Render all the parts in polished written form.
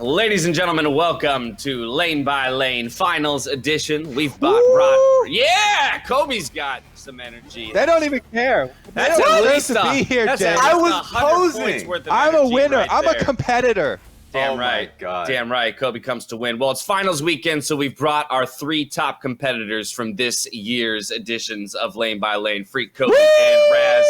Ladies and gentlemen, welcome to Lane by Lane Finals Edition. We've brought, Kobe's got some energy. They don't even care. That's at least to be here, Jay. I was posing. I'm a winner. I'm a competitor. Damn oh right. My God. Damn right. Kobe comes to win. Well, it's finals weekend, so we've brought our 3 top competitors from this year's editions of Lane by Lane, Phreak, Kobe, and Raz.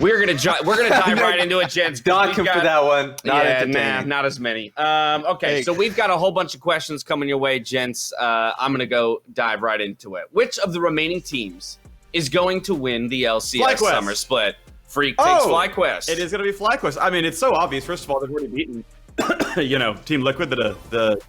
We're gonna dive right into it, gents. Dock him for that one. Not as many. Okay, so we've got a whole bunch of questions coming your way, gents. I'm gonna go dive right into it. Which of the remaining teams is going to win the LCS Summer Split? Phreak takes FlyQuest. It is gonna be FlyQuest. I mean, it's so obvious. First of all, they've already beaten, Team Liquid, the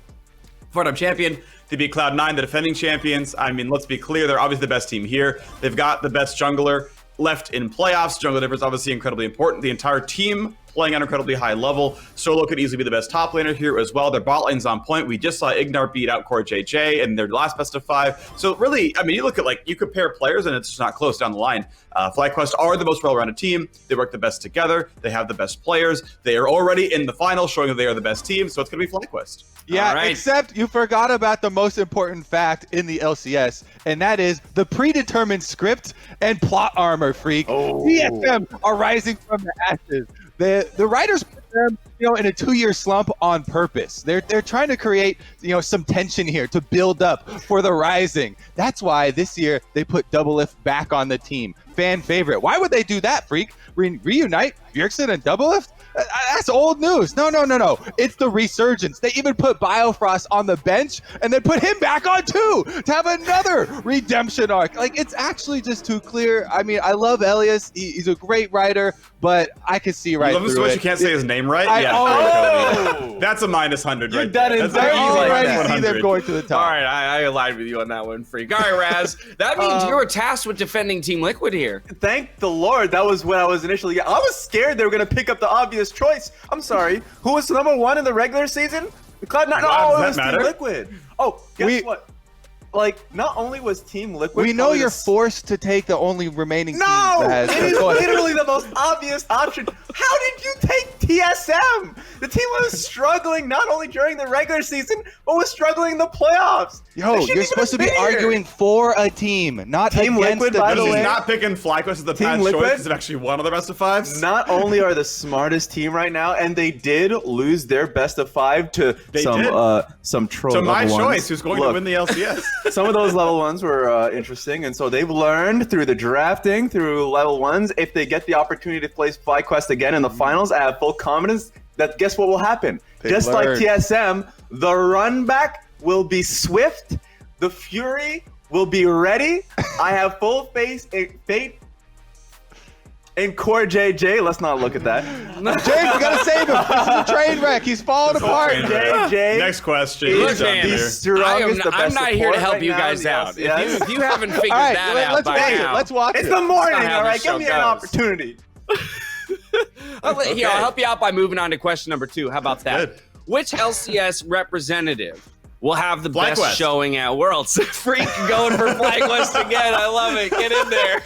four-time champion. They beat Cloud9, the defending champions. I mean, let's be clear, they're obviously the best team here. They've got the best jungler left in playoffs. Jungle difference obviously incredibly important. The entire team playing at an incredibly high level. Solo could easily be the best top laner here as well. Their bot lane's on point. We just saw Ignar beat out Core JJ in their last best of 5. So really, I mean, you look at you compare players and it's just not close down the line. FlyQuest are the most well-rounded team. They work the best together. They have the best players. They are already in the final, showing that they are the best team. So it's going to be FlyQuest. Yeah, right. Except you forgot about the most important fact in the LCS, and that is the predetermined script and plot armor, Phreak. TSM are rising from the ashes. The writers put them, in a 2-year slump on purpose. They're trying to create, some tension here to build up for the rising. That's why this year they put Doublelift back on the team. Fan favorite. Why would they do that, Phreak? Reunite Bjergsen and Doublelift? That's old news. No. It's the resurgence. They even put Biofrost on the bench and then put him back on too to have another redemption arc. It's actually just too clear. I mean, I love Elias. He's a great writer, but I can see right through it. You can't say his name right? That's a -100 right there. I already see them going to the top. All right, I aligned with you on that one, Phreak. All right, Raz, that means you were tasked with defending Team Liquid here. Thank the Lord. That was what I was initially... I was scared they were going to pick up the obvious choice. I'm sorry. Who was number 1 in the regular season? The Cloud9. No, it was Team Liquid. Oh, guess what? Not only was Team Liquid... We know you're forced to take the only remaining team that has... It is literally the most obvious option. How did you take TSM? The team was struggling not only during the regular season, but was struggling in the playoffs. Yo, you're supposed to be arguing for a team, not Team against Liquid, the by the team. way. Not picking FlyQuest as the bad choice because they've actually won on the best of 5s. Not only are the smartest team right now, and they did lose their best of 5 to some troll. To my level choice, ones. who's going to win the LCS. Some of those level 1s were interesting, and so they've learned through the drafting, through level 1s, if they get the opportunity to play FlyQuest again in the finals, I have full confidence that guess what will happen? Just like TSM, the run back will be swift, the Fury will be ready. I have full faith in Core JJ. Let's not look at that. Jay, we gotta save him. This is a train wreck. He's falling apart. JJ. Next question. Is the strongest, I'm not here to help you guys out. If you haven't figured that out by now. Let's watch it. It's the morning, all right? Give me an opportunity. I'll help you out by moving on to question number 2. How about that? Good. Which LCS representative will have the best FlyQuest. showing at Worlds? Phreak going for FlyQuest again. I love it. Get in there.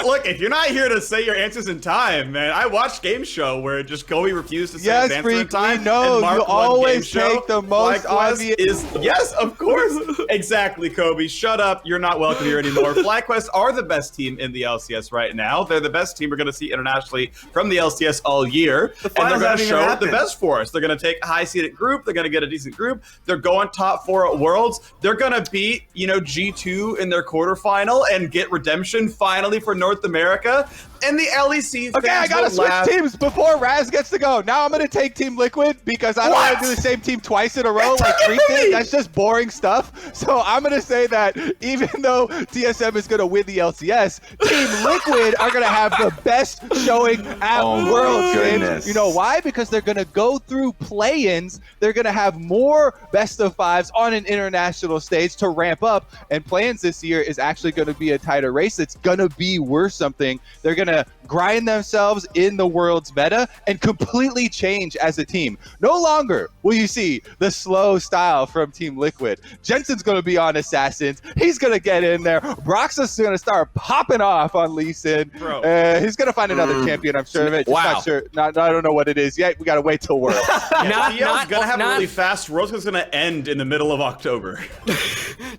Look, if you're not here to say your answers in time, man, I watched Game Show where just Kobe refused to say his answer in time. We know and Mark you always Game take the most obvious. Yes, of course. Exactly, Kobe. Shut up. You're not welcome here anymore. FlyQuest are the best team in the LCS right now. They're the best team we're going to see internationally from the LCS all year. And they're going to show the best for us. They're going to take a high-seeded group. They're going to get a decent group. They're going top 4 at Worlds. They're gonna beat, G2 in their quarterfinal and get redemption finally for North America. And the LEC. Okay, I gotta switch teams before Raz gets to go. Now I'm gonna take Team Liquid because I don't want to do the same team twice in a row like Phreak did. That's just boring stuff. So I'm gonna say that even though TSM is gonna win the LCS, Team Liquid are gonna have the best showing at Worlds. And you know why? Because they're gonna go through play-ins. They're gonna have more best of 5 lives on an international stage to ramp up. And plans this year is actually going to be a tighter race. It's going to be worth something. They're going to grind themselves in the world's meta and completely change as a team. No longer will you see the slow style from Team Liquid. Jensen's going to be on Assassins. He's going to get in there. Broxus is going to start popping off on Lee Sin. He's going to find another champion, I'm sure of it. Just not sure. I don't know what it is yet. We got to wait till Worlds. TL's going to have a really fast. Worlds is going to end in the middle of October. You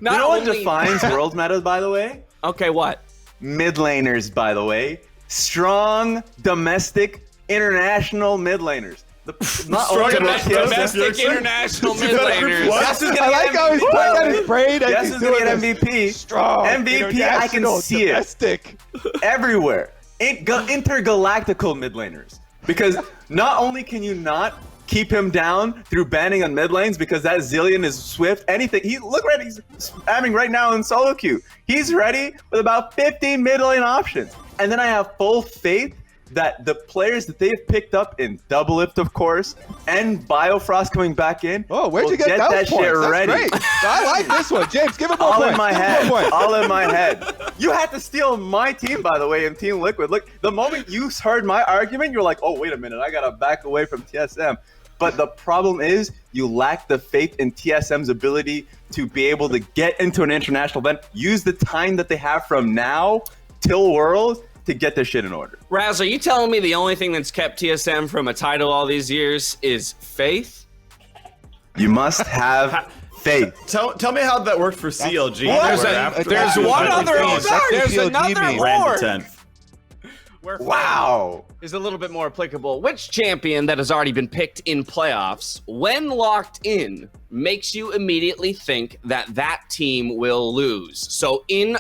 know what defines World meta, by the way? Okay, what? Mid laners, by the way. Strong, domestic, international mid laners. Domestic international mid laners. I like how he's playing on his brain. Guess who's going to get MVP? Strong. MVP, I can see domestic. it. Everywhere. Intergalactical mid laners. Because not only can you not keep him down through banning on mid lanes because that Zillion is swift, anything. Look right, he's spamming right now in solo queue. He's ready with about 15 mid lane options. And then I have full faith that the players that they've picked up in Double Lift, of course, and Biofrost coming back in. Oh, where'd you get that shit ready? Great. I like this one, James. Give him more all points. In my head. All in my head. You had to steal my team, by the way, in Team Liquid. Look, the moment you heard my argument, you're like, oh, wait a minute, I gotta back away from TSM. But the problem is you lack the faith in TSM's ability to be able to get into an international event, use the time that they have from now till Worlds to get their shit in order. Raz, are you telling me the only thing that's kept TSM from a title all these years is faith? You must have faith. Tell me how that worked for CLG. There's one other. There's another award. Wow. Is a little bit more applicable. Which champion that has already been picked in playoffs, when locked in, makes you immediately think that that team will lose? So in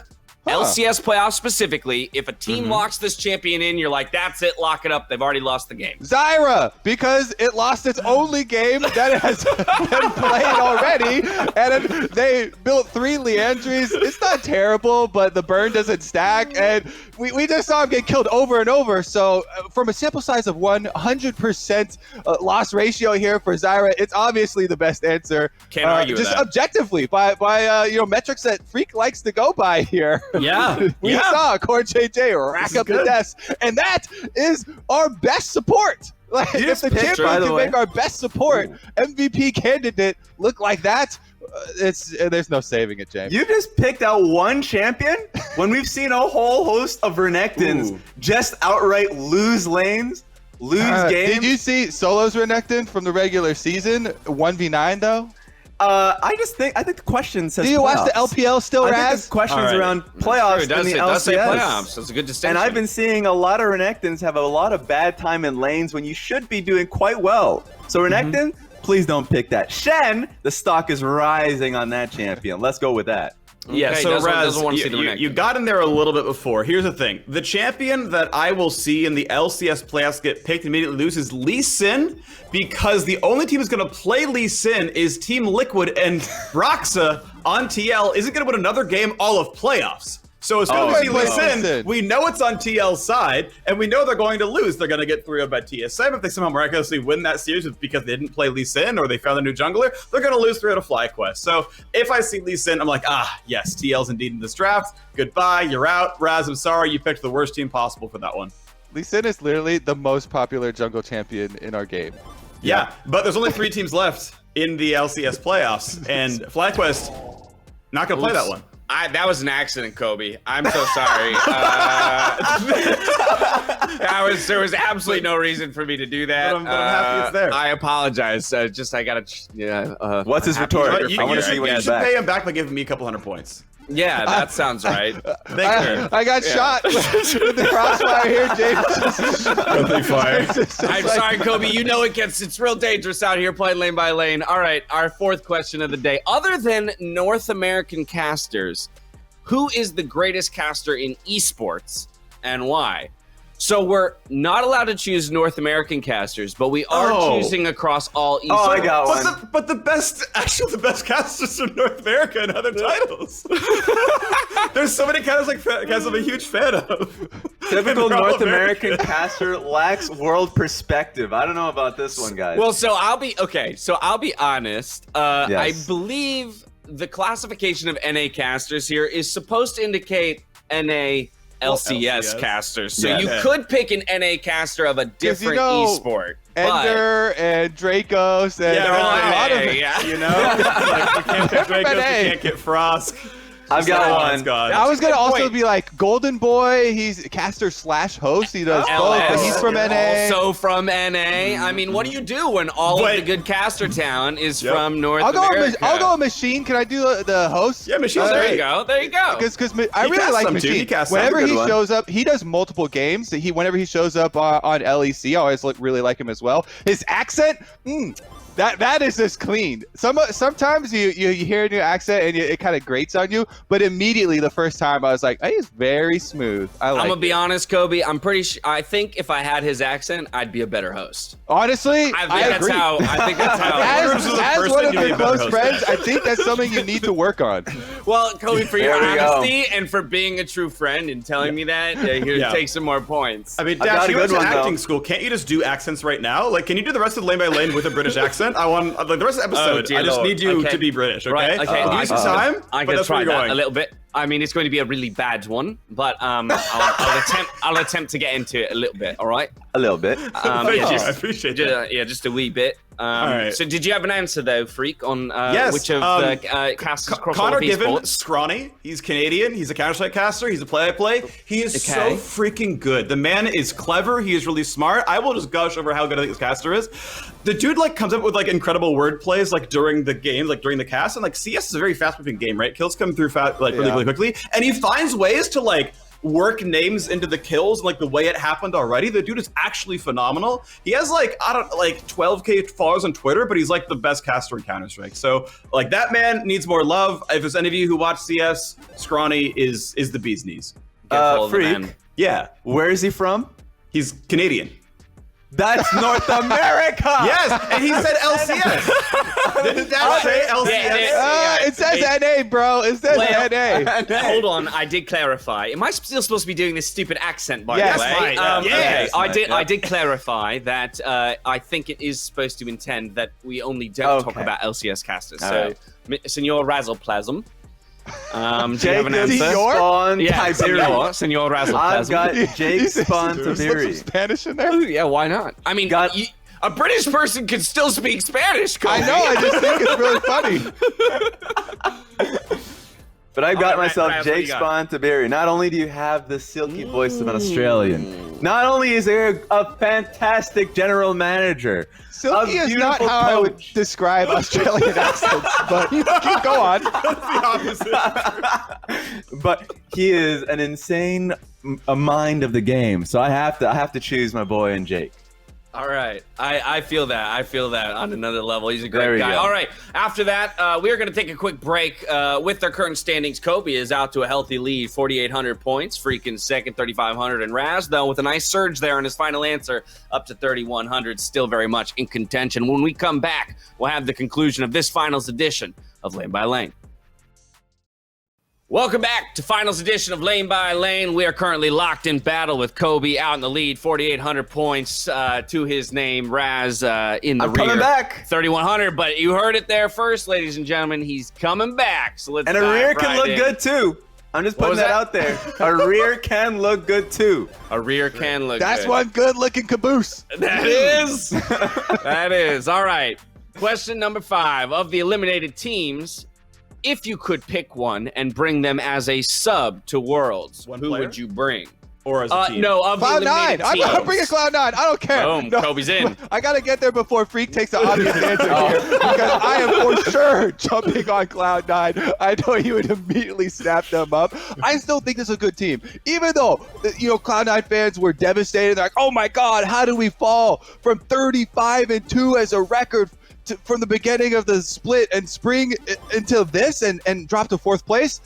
LCS playoffs specifically, if a team locks this champion in, you're like, that's it, lock it up. They've already lost the game. Zyra, because it lost its only game that it has been played already, and they built 3 Leandries. It's not terrible, but the burn doesn't stack, and we just saw him get killed over and over. So from a sample size of 100% loss ratio here for Zyra, it's obviously the best answer. Can't argue with just that. Objectively, by metrics that Phreak likes to go by here. Yeah. We saw Core JJ rack up the desk, and that is our best support. Like, if the champion can make our best support MVP candidate look like that, there's no saving it, James. You just picked out one champion when we've seen a whole host of Renekton's just outright lose lanes, lose games. Did you see Solo's Renekton from the regular season 1v9 though? I think the question says. Do you playoffs. watch the LPL still, Raz? I think the questions around playoffs in the LCS. It does say playoffs. That's a good distinction. And I've been seeing a lot of Renektons have a lot of bad time in lanes when you should be doing quite well. So Renekton, please don't pick that. Shen, the stock is rising on that champion. Let's go with that. Yeah, Okay, so Raz, you you got in there a little bit before. Here's the thing. The champion that I will see in the LCS playoffs get picked and immediately lose is Lee Sin, because the only team who's going to play Lee Sin is Team Liquid, and Broxa on TL isn't going to win another game all of playoffs. So as soon as we see Lee Sin, we know it's on TL's side, and we know they're going to lose. They're going to get 3-0 by TSM. If they somehow miraculously win that series because they didn't play Lee Sin or they found a new jungler, they're going to lose 3-0 to FlyQuest. So if I see Lee Sin, I'm like, yes, TL's indeed in this draft. Goodbye, you're out. Raz, I'm sorry, you picked the worst team possible for that one. Lee Sin is literally the most popular jungle champion in our game. Yeah, but there's only 3 teams left in the LCS playoffs, and FlyQuest not going to play that one. That was an accident, Kobe. I'm so sorry. There was absolutely no reason for me to do that. But I'm happy it's there. I apologize. I gotta. What's his retort? I want to see what you should pay him back by giving me a couple $100 points. Yeah, that sounds right. I got shot with the crossfire here, James. I'm sorry, Kobe. You know it's real dangerous out here playing lane by lane. All right, our 4th question of the day. Other than North American casters, who is the greatest caster in esports and why? So we're not allowed to choose North American casters, but we are choosing across all esports. Oh, I got one. But the best casters from North America and other titles. There's so many casters like I'm a huge fan of. Typical North American caster lacks world perspective. I don't know about this one, guys. Well, so I'll be honest. Yes. I believe the classification of NA casters here is supposed to indicate NA LCS casters. So you could pick an NA caster of a different esport. Ender and Dracos and they're all a lot of NA, it. You know, like, we can't get Dracos, we can't get Frost. I've got one. I was gonna also be like Golden Boy. He's caster / host. He does both. But he's from NA. Also from NA. I mean, what do you do when all of the good caster talent is from North America? I'll go Machine. Can I do the host? Yeah, Machine. There you go. There you go. Because I really like Machine. Whenever he shows up, he does multiple games. Whenever he shows up on LEC, I always really like him as well. His accent. That is just clean. Sometimes you hear a new accent and it kind of grates on you, but immediately the first time I was like, hey, it's very smooth. I'm gonna be honest, Kobe. I'm pretty sure. I think if I had his accent, I'd be a better host. Honestly, I think that's how. As one of your close friends, I think that's something you need to work on. Well, Kobe, for your honesty and for being a true friend and telling me that, take some more points. I mean, Dash, you went to acting school. Can't you just do accents right now? Like, can you do the rest of Lane by Lane with a British accent? I want like the rest of the episode. I just need you to be British, okay? Right, okay. Use some time. I'm gonna try that a little bit. I mean, it's going to be a really bad one, but I'll attempt to get into it a little bit. All right. A little bit. I appreciate that. Just a wee bit. Right. So did you have an answer though, Phreak, on which of the casters cross Connor Given, esports? scrawny. He's Canadian. He's a Counter-Strike caster. He's a play-by-play. He is so freaking good. The man is clever. He is really smart. I will just gush over how good I think this caster is. The dude comes up with incredible word plays during the game, during the cast, and CS is a very fast-moving game, right? Kills come through really quickly, and he finds ways to work names into the kills the way it happened already. The dude is actually phenomenal. He has 12K followers on Twitter, but he's the best caster in Counter-Strike. So that man needs more love. If there's any of you who watch CS, Scrawny is the bee's knees. Phreak. Yeah. Where is he from? He's Canadian. That's North America. Yes, and he said LCS. Didn't that say LCS? It says NA, bro. It says NA. Hold on, I did clarify. Am I still supposed to be doing this stupid accent, by the way? Yes, I did clarify that I think it is supposed to intend that we only don't talk about LCS casters. So, Senor Razzleplasm. Do you have an answer? Senor Razzleplasm. I've got Jake Spontabiri. Some Spanish in there? Oh, yeah, why not? I mean, a British person can still speak Spanish, Kobe. I know, I just think it's really funny. But I've got myself Jake Spontabiri. Not only do you have the silky voice of an Australian, not only is there a fantastic general manager, silky is not how I would describe Australian accents, but go on. That's the opposite. But he is an insane mind of the game, so I have to choose my boy and Jake. All right. I feel that. I feel that on another level. He's a great guy. All right. After that, we are going to take a quick break. With their current standings, Kobe is out to a healthy lead, 4,800 points. Phreak in second, 3,500. And Raz, though, with a nice surge there in his final answer, up to 3,100. Still very much in contention. When we come back, we'll have the conclusion of this finals edition of Lane by Lane. Welcome back to finals edition of Lane by Lane. We are currently locked in battle with Kobe out in the lead, 4,800 points to his name. Raz in the rear, coming back. 3,100. But you heard it there first, ladies and gentlemen. He's coming back. So let's. And a rear can look good too. I'm just putting that out there. A rear can look good too. A rear can look. That's good. one good-looking caboose. That is. That is. All right. Question number 5 of the eliminated teams. If you could pick one and bring them as a sub to Worlds, who would you bring? Or as a team? No, of Cloud9. the I'm going to bring a Cloud9. I don't care. Boom, Kobe's in. I got to get there before Phreak takes the obvious answer here. Because I am for sure jumping on Cloud9. I know he would immediately snap them up. I still think this is a good team. Even though, Cloud9 fans were devastated. They're like, oh my God, how do we fall from 35-2 as a record from the beginning of the split and spring until this and drop to 4th place?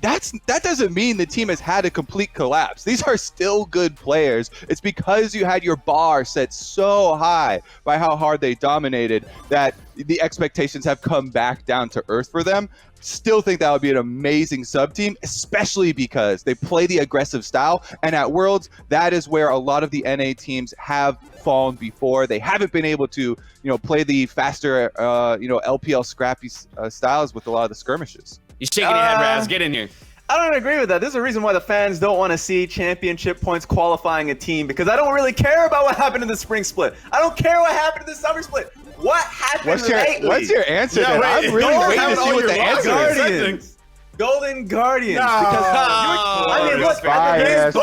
that doesn't mean the team has had a complete collapse. These are still good players. It's because you had your bar set so high by how hard they dominated that the expectations have come back down to earth for them. Still think that would be an amazing sub team, especially because they play the aggressive style. And at Worlds, that is where a lot of the NA teams have fallen before. They haven't been able to, play the faster, LPL scrappy styles with a lot of the skirmishes. You're shaking your head, Raz. Get in here. I don't agree with that. There's a reason why the fans don't want to see championship points qualifying a team, because I don't really care about what happened in the spring split. I don't care what happened in the summer split. What happened lately? What's your answer? Yeah, I'm really waiting to see what the answer is. Golden Guardians. No. Look, bias. No.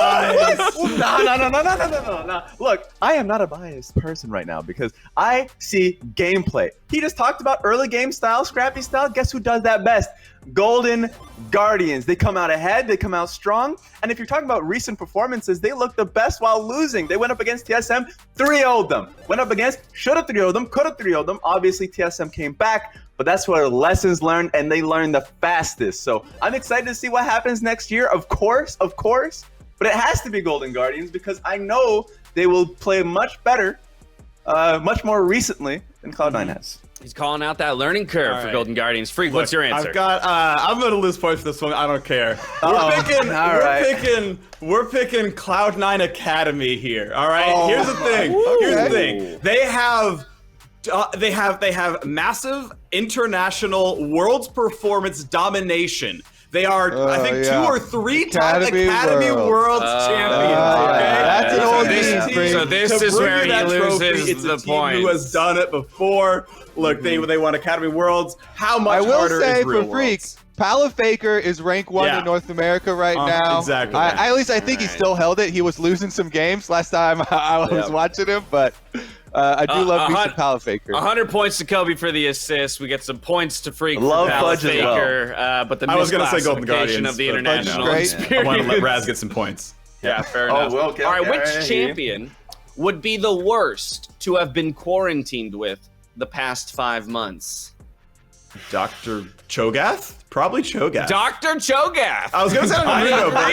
Look, I am not a biased person right now because I see gameplay. He just talked about early game style, scrappy style. Guess who does that best? Golden Guardians. They come out ahead, they come out strong, and if you're talking about recent performances, they look the best while losing. They went up against TSM, 3-0'd them. Went up against, should have 3-0'd them, could have 3-0'd them. Obviously, TSM came back, but that's where lessons learned, and they learned the fastest. So I'm excited to see what happens next year, of course, but it has to be Golden Guardians because I know they will play much better, much more recently than Cloud9 has. He's calling out that learning curve for Golden Guardians. Phreak, what's your answer? I'm going to lose points for this one. I don't care. We're picking Cloud9 Academy here. All right. Here's the thing. They have massive international world's performance domination. They are, I think, 2 or 3 time Academy Worlds champions. That's an old team. So this is where he loses the point. Who has done it before? Look, they won Academy Worlds. How much harder is real for Phreak, Palafaker is rank 1 in North America right now. Exactly. I think he still held it. He was losing some games last time I was watching him, but I do love me some Palafaker. 100 points to Kobe for the assist. We get some points to Phreak Love for Palafaker. But the I was going to say Golden Guardians of the international experience. I want to let Raz get some points. Yeah, fair enough. Well, okay, all right, which champion would be the worst to have been quarantined with the past 5 months? Dr. Cho'Gath? Probably Cho'Gath. Dr. Cho'Gath. I was going to say Naruto, but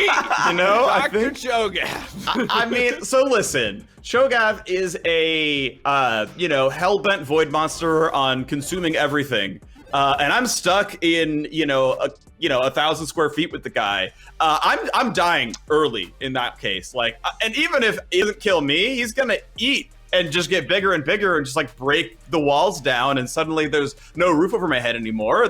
Dr. Cho'Gath. I mean, so listen, Cho'Gath is a hell-bent void monster on consuming everything. And I'm stuck in, 1,000 square feet with the guy. I'm dying early in that case. And even if he doesn't kill me, he's gonna eat and just get bigger and bigger and just break the walls down, and suddenly there's no roof over my head anymore.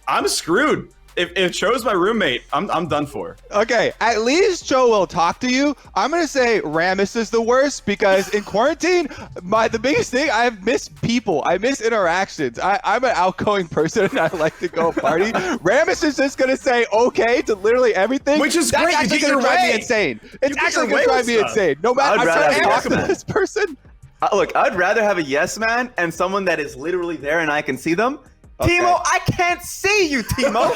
I'm screwed. If Cho's my roommate, I'm done for. Okay, at least Cho will talk to you. I'm gonna say Rammus is the worst because in quarantine, the biggest thing, I miss people. I miss interactions. I'm an outgoing person and I like to go party. Rammus is just gonna say okay to literally everything. Which is That's great. actually gonna drive me insane. It's actually gonna drive me insane. No matter, I'm trying to talk to this person. Look, I'd rather have a yes man and someone that is literally there and I can see them. Okay. Timo, I can't see you, Timo.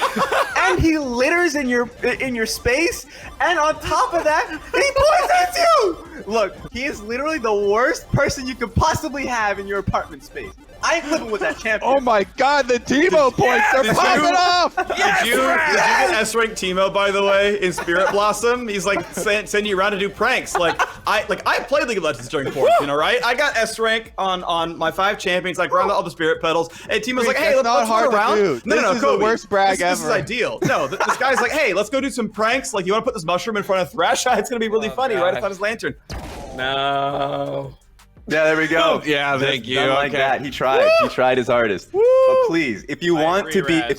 And he litters in your space, and on top of that, he poisons you. Look, he is literally the worst person you could possibly have in your apartment space. I ain't living with that champion. Oh my God, the Timo points are popping off. Did you get S-rank Timo, by the way, in Spirit Blossom? He's sending you around to do pranks. I played League of Legends during quarantine, all right? I got S-rank on my 5 champions, around all the Spirit petals, and Timo's like, hey, let's go around. No, Kobe, the worst brag ever. This is ideal. No, this guy's like, hey, let's go do some pranks. You want to put this mushroom in front of Thrash? It's going to be really funny, right? It's on his lantern. No. Yeah, there we go. Yeah, thank you. Like that. He tried. Woo! He tried his hardest. Woo! But please, if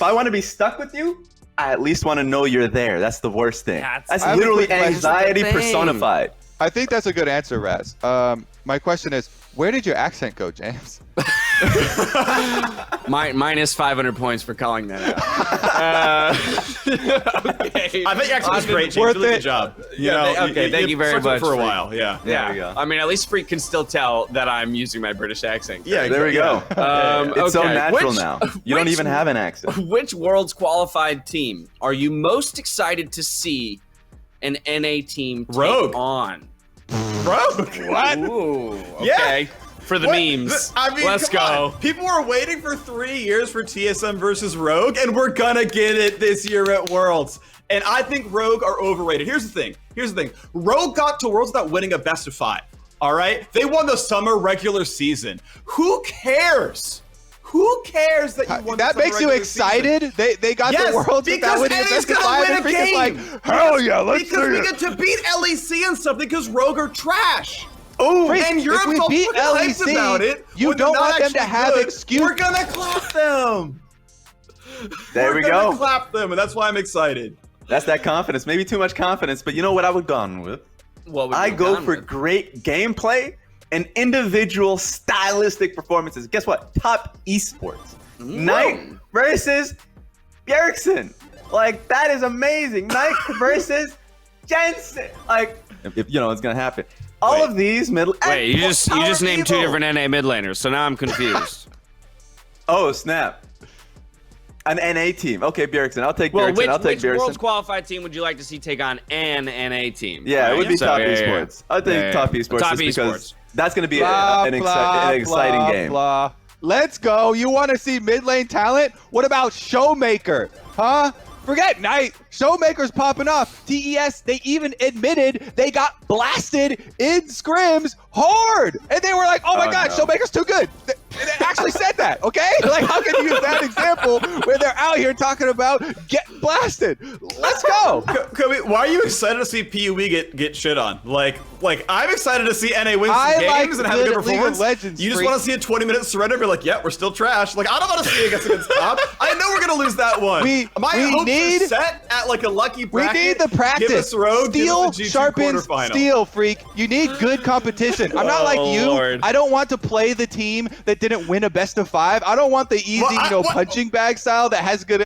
I want to be stuck with you, I at least want to know you're there. That's the worst thing. That's literally anxiety personified. I think that's a good answer, Raz. My question is, where did your accent go, James? Minus 500 points for calling that out. Okay. I think actually was great, James. Really good job. Thank you very much for a while. Yeah. There we go. I mean, at least Phreak can still tell that I'm using my British accent. Yeah, there we go. It's so natural now. You don't even have an accent. Which Worlds qualified team are you most excited to see an NA team take on? Rogue. What? Ooh, okay. for the memes. I mean, let's go. On. People were waiting for 3 years for TSM versus Rogue, and we're gonna get it this year at Worlds. And I think Rogue are overrated. Here's the thing. Rogue got to Worlds without winning a best of 5. All right? They won the summer regular season. Who cares? Who cares that you won? That makes you excited. They got the Worlds without winning a best of 5. Win a game. Like, hell yeah, let's because do we it. get to beat LEC and stuff because Rogue are trash. Oh, and Europe's all fucking hyped about it. You don't want them to have excuse. We're gonna clap them. There we go. We're gonna clap them, and that's why I'm excited. That's that confidence. Maybe too much confidence, but you know what I would have gone with? I go for great gameplay and individual stylistic performances. Guess what? Top esports. Knight versus Bjergsen. Like, that is amazing. Knight versus Jensen. Like, if you know it's gonna happen. All of these middle. Wait, you just named 2 different NA mid laners, so now I'm confused. Oh snap! An NA team. Okay, Bjergsen. I'll take Bjergsen. I'll take which Bjergsen. Worlds qualified team would you like to see take on an NA team? Yeah, right? it would be top esports. Yeah. I think top esports. Top just because esports. that's going to be an exciting game. Blah. Let's go. You want to see mid lane talent? What about Showmaker? Huh? Forget Knight. Showmaker's popping off. TES, they even admitted they got blasted in scrims hard. And they were like, oh my God, Showmaker's too good. They actually said that, okay? Like, how can you use that example where they're out here talking about get blasted? Let's go. Kobe, why are you excited to see PUE get shit on? Like I'm excited to see NA win some games and have a good performance. Legends, you just want to see a 20-minute surrender and be like, yeah, we're still trash. Like, I don't want to see it against top. I know we're going to lose that one. My hopes are set at like a lucky bracket. We need the practice. Give us Rogue, Steel give us sharpens steel, Phreak. You need good competition. I'm not like you. Lord. I don't want to play the team that didn't win a best of 5. I don't want the easy, punching bag style that has good.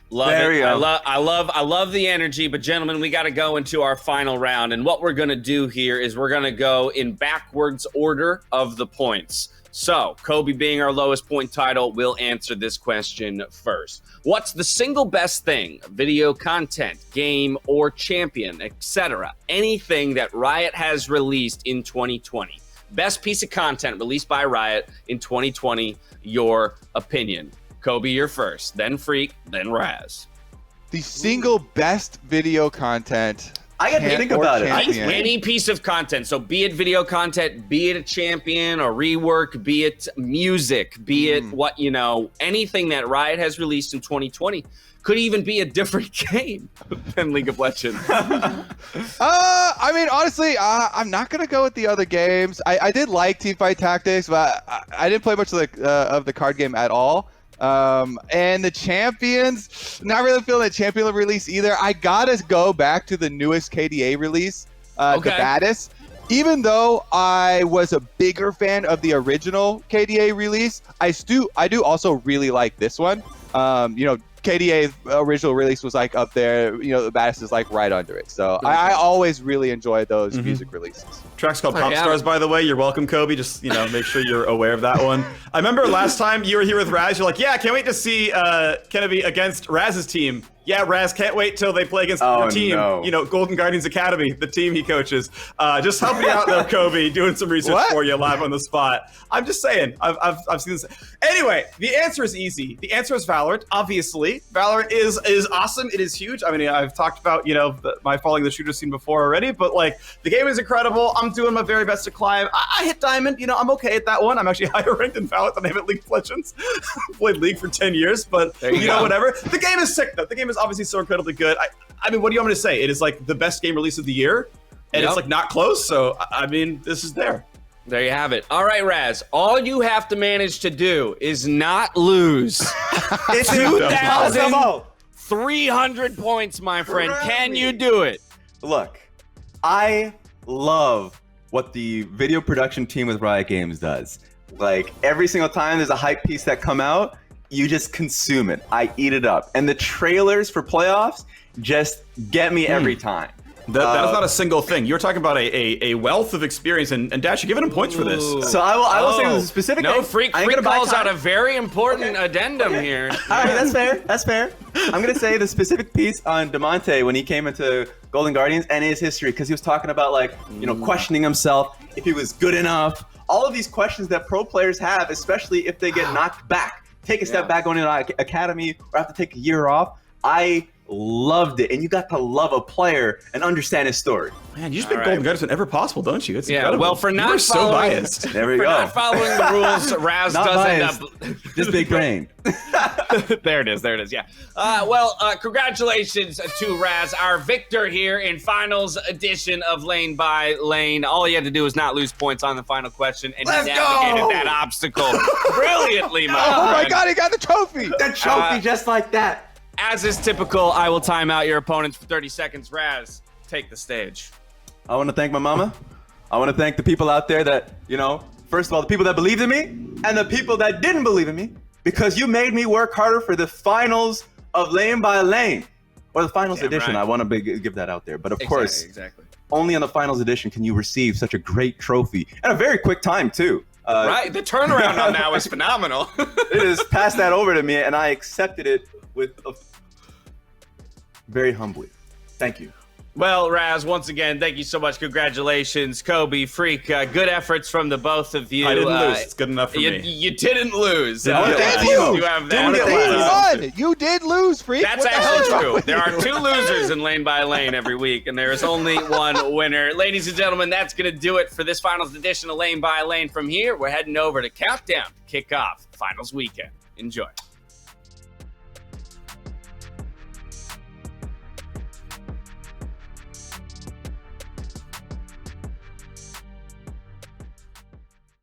Love it. I love the energy, but gentlemen, we got to go into our final round, and what we're gonna do here is we're gonna go in backwards order of the points. So, Kobe being our lowest point title, will answer this question first. What's the single best thing, video content, game, or champion, etc., anything that Riot has released in 2020? Best piece of content released by Riot in 2020, your opinion. Kobe, you're first, then Phreak, then Raz. The single best video content. I got to think about it. Any piece of content. So be it video content, be it a champion or rework, be it music, be it anything that Riot has released in 2020 could even be a different game than League of Legends. I mean, honestly, I'm not gonna go with the other games. I did like Teamfight Tactics, but I didn't play much of the card game at all. And the champions, not really feeling the champion release either. I gotta go back to the newest KDA release, the baddest. Even though I was a bigger fan of the original KDA release, I do also really like this one. KDA's original release was like up there, the baddest is like right under it. So I always really enjoy those music releases. Track's called Pop Stars, by the way. You're welcome, Kobe. Just, make sure you're aware of that one. I remember last time you were here with Raz, you're like, yeah, can't wait to see Kennedy against Raz's team. Yeah, Raz, can't wait till they play against your team. No. Golden Guardians Academy, the team he coaches. Just help me out there, Kobe, doing some research for you live on the spot. I'm just saying, I've seen this. Anyway, the answer is easy. The answer is Valorant, obviously. Valorant is awesome. It is huge. I mean, I've talked about, my following the shooter scene before already, but the game is incredible. I'm doing my very best to climb. I hit Diamond. I'm okay at that one. I'm actually higher ranked in Valorant than I am at League of Legends. Played League for 10 years, but whatever. The game is sick, though. The game is obviously so incredibly good. I mean, what do you want me to say? It is the best game release of the year, and it's not close. So I mean, this is there. There you have it. All right, Raz. All you have to manage to do is not lose. It's 2,300 points, my friend. Can you do it? Look, I love what the video production team with Riot Games does. Every single time there's a hype piece that come out, you just consume it. I eat it up. And the trailers for playoffs just get me every time. That is not a single thing. You're talking about a wealth of experience, and Dash, you're giving him points for this. So I will say this is specific. No, Phreak calls out a very important addendum here. All right, that's fair. That's fair. I'm gonna say the specific piece on Demonte when he came into Golden Guardians and his history, because he was talking about questioning himself if he was good enough. All of these questions that pro players have, especially if they get knocked back, take a step back going into an academy, or have to take a year off. I loved it, and you got to love a player and understand his story. Man, you just make Golden Guardians whenever possible, don't you? It's incredible. Well, for not so biased. There we go. Not following the rules, Raz does end up just big brain. There it is. Yeah. Congratulations to Raz, our victor here in finals edition of Lane by Lane. All he had to do was not lose points on the final question, and he navigated that obstacle brilliantly. My God, he got the trophy. The trophy just like that. As is typical, I will time out your opponents for 30 seconds. Raz, take the stage. I want to thank my mama. I want to thank the people out there that, first of all, the people that believed in me and the people that didn't believe in me, because you made me work harder for the finals of Lane by Lane, or the finals edition. Right. I want to give that out there. But of course, exactly. Only on the finals edition can you receive such a great trophy and a very quick time too. Right. The turnaround on that was phenomenal. It is passed that over to me, and I accepted it very humbly. Thank you. Well, Raz, once again, thank you so much. Congratulations, Kobe, Phreak. Good efforts from the both of you. I didn't lose. It's good enough for me. You didn't lose. Thank you. You did lose, Phreak. That's actually true. There are 2 losers in Lane by Lane every week, and there is only one winner. Ladies and gentlemen, that's going to do it for this finals edition of Lane by Lane. From here, we're heading over to Countdown to kick off finals weekend. Enjoy.